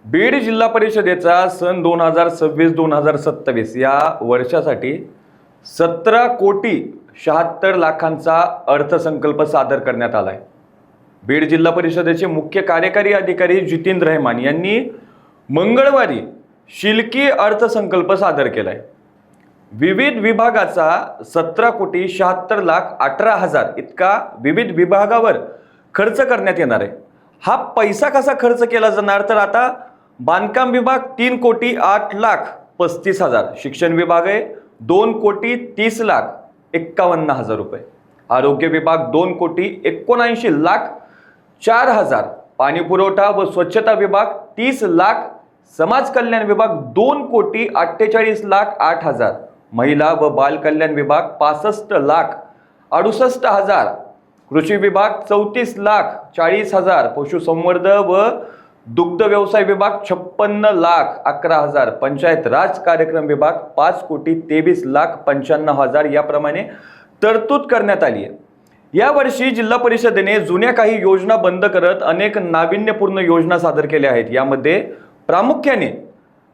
बीड जिल्हा परिषदेचा सन 2026-2027 या वर्षासाठी 17,76,00,000चा अर्थसंकल्प सादर करण्यात आलाय। बीड जिल्हा परिषदेचे मुख्य कार्यकारी अधिकारी जितेंद्र रहमान यांनी मंगळवारी शिल्की अर्थसंकल्प सादर केलाय। विविध विभागाचा 17,76,18,000 इतका विविध विभागावर खर्च करण्यात येणार आहे। हा पैसा कसा खर्च केला जाणार तर आता बांधकाम विभाग 3,08,35,000, शिक्षण विभाग आहे 2,30,51,000 रुपये, आरोग्य विभाग 2,79,04,000, पाणी पुरवठा व स्वच्छता विभाग 30,00,000, समाज कल्याण विभाग 2,48,08,000, महिला व बाल कल्याण विभाग 65,68,000, कृषी विभाग 34,40,000, पशुसंवर्धन व दुग्ध व्यवसाय विभाग 56,11,000, पंचायत राज कार्यक्रम विभाग 5,23,95,000 याप्रमाणे तरतूद करण्यात आली आहे। यावर्षी जिल्हा परिषदेने जुन्या काही योजना बंद करत अनेक नाविन्यपूर्ण योजना सादर केल्या आहेत। यामध्ये प्रामुख्याने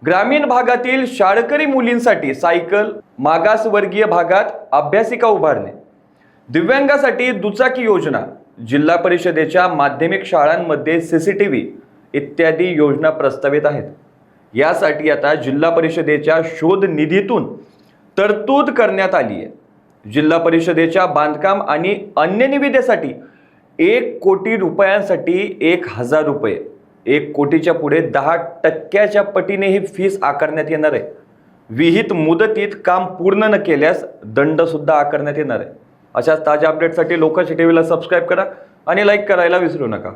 ग्रामीण भागातील शाळकरी मुलींसाठी सायकल, मागासवर्गीय भागात अभ्यासिका उभारणे, दिव्यांगासाठी दुचाकी योजना, जिल्हा परिषदेच्या माध्यमिक शाळांमध्ये CCTV इत्यादी योजना प्रस्तावित आहेत। यासाठी आता जिल्हा परिषदेच्या शोध निधीतून तरतूद करण्यात आली आहे। जिल्हा परिषदेच्या बांधकाम आणि अन्य निविदेसाठी 1 कोटी रुपयांसाठी 1,000 रुपये, 1 कोटीच्या पुढे 10% पटीने ही फीस आकारण्यात येणार आहे। विहित मुदतीत काम पूर्ण न केल्यास दंड सुद्धा आकारण्यात येणार आहे। अशाच ताज्या अपडेटसाठी लोकांची टीव्हीला सबस्क्राईब करा आणि लाईक करायला विसरू नका।